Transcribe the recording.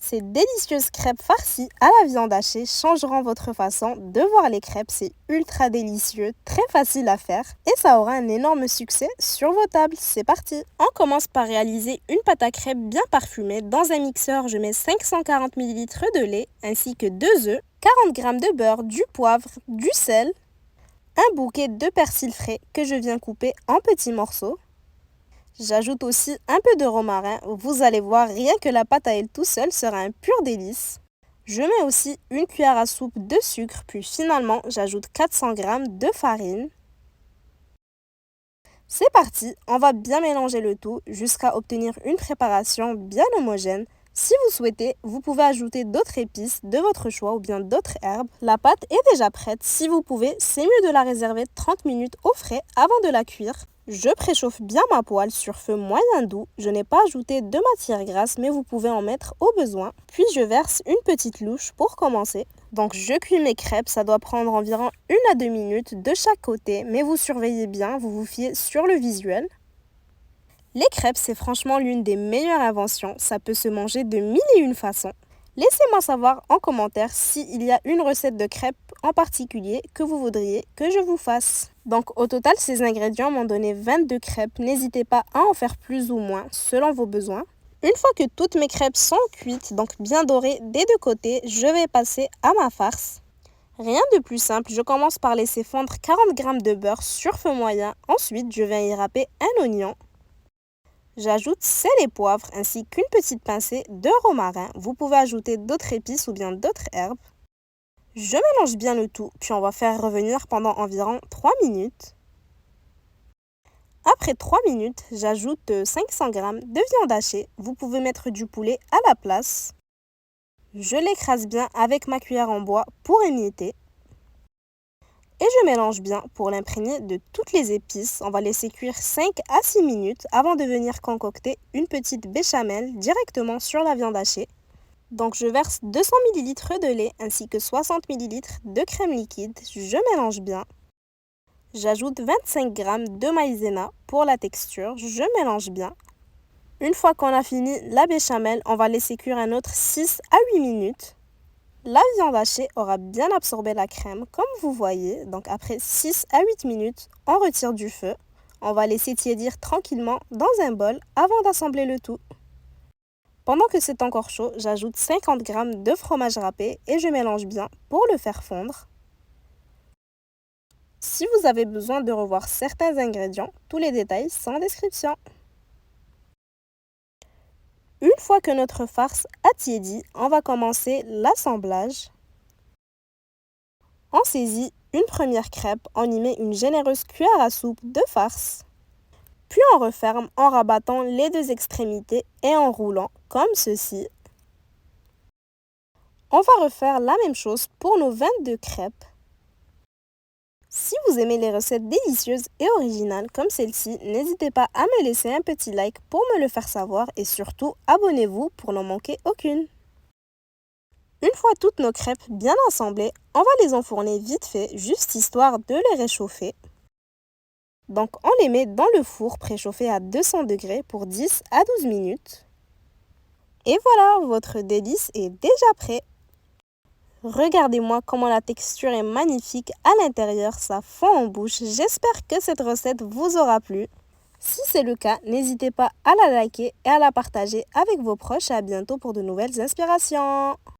Ces délicieuses crêpes farcies à la viande hachée changeront votre façon de voir les crêpes. C'est ultra délicieux, très facile à faire et ça aura un énorme succès sur vos tables. C'est parti! On commence par réaliser une pâte à crêpes bien parfumée. Dans un mixeur, je mets 540 ml de lait ainsi que 2 œufs, 40 g de beurre, du poivre, du sel, un bouquet de persil frais que je viens couper en petits morceaux. J'ajoute aussi un peu de romarin. Vous allez voir, rien que la pâte à elle tout seul sera un pur délice. Je mets aussi une cuillère à soupe de sucre, puis finalement j'ajoute 400 g de farine. C'est parti, on va bien mélanger le tout jusqu'à obtenir une préparation bien homogène. Si vous souhaitez, vous pouvez ajouter d'autres épices de votre choix ou bien d'autres herbes. La pâte est déjà prête. Si vous pouvez, c'est mieux de la réserver 30 minutes au frais avant de la cuire. Je préchauffe bien ma poêle sur feu moyen doux. Je n'ai pas ajouté de matière grasse, mais vous pouvez en mettre au besoin. Puis je verse une petite louche pour commencer. Donc je cuis mes crêpes, ça doit prendre environ 1 à 2 minutes de chaque côté, mais vous surveillez bien, vous vous fiez sur le visuel. Les crêpes, c'est franchement l'une des meilleures inventions. Ça peut se manger de mille et une façons. Laissez-moi savoir en commentaire s'il y a une recette de crêpes en particulier que vous voudriez que je vous fasse. Donc au total, ces ingrédients m'ont donné 22 crêpes. N'hésitez pas à en faire plus ou moins selon vos besoins. Une fois que toutes mes crêpes sont cuites, donc bien dorées des deux côtés, je vais passer à ma farce. Rien de plus simple, je commence par laisser fondre 40 g de beurre sur feu moyen. Ensuite, je viens y râper un oignon. J'ajoute sel et poivre ainsi qu'une petite pincée de romarin. Vous pouvez ajouter d'autres épices ou bien d'autres herbes. Je mélange bien le tout, puis on va faire revenir pendant environ 3 minutes. Après 3 minutes, j'ajoute 500 g de viande hachée. Vous pouvez mettre du poulet à la place. Je l'écrase bien avec ma cuillère en bois pour émietter. Et je mélange bien pour l'imprégner de toutes les épices. On va laisser cuire 5 à 6 minutes avant de venir concocter une petite béchamel directement sur la viande hachée. Donc je verse 200 ml de lait ainsi que 60 ml de crème liquide. Je mélange bien. J'ajoute 25 g de maïzena pour la texture. Je mélange bien. Une fois qu'on a fini la béchamel, on va laisser cuire un autre 6 à 8 minutes. La viande hachée aura bien absorbé la crème, comme vous voyez. Donc après 6 à 8 minutes, on retire du feu. On va laisser tiédir tranquillement dans un bol avant d'assembler le tout. Pendant que c'est encore chaud, j'ajoute 50 g de fromage râpé et je mélange bien pour le faire fondre. Si vous avez besoin de revoir certains ingrédients, tous les détails sont en description. Une fois que notre farce a tiédi, on va commencer l'assemblage. On saisit une première crêpe, on y met une généreuse cuillère à soupe de farce. Puis on referme en rabattant les deux extrémités et en roulant comme ceci. On va refaire la même chose pour nos 22 crêpes. Si vous aimez les recettes délicieuses et originales comme celle-ci, n'hésitez pas à me laisser un petit like pour me le faire savoir et surtout abonnez-vous pour n'en manquer aucune. Une fois toutes nos crêpes bien assemblées, on va les enfourner vite fait, juste histoire de les réchauffer. Donc on les met dans le four préchauffé à 200 degrés pour 10 à 12 minutes. Et voilà, votre délice est déjà prêt. Regardez-moi comment la texture est magnifique à l'intérieur, ça fond en bouche. J'espère que cette recette vous aura plu. Si c'est le cas, n'hésitez pas à la liker et à la partager avec vos proches et à bientôt pour de nouvelles inspirations.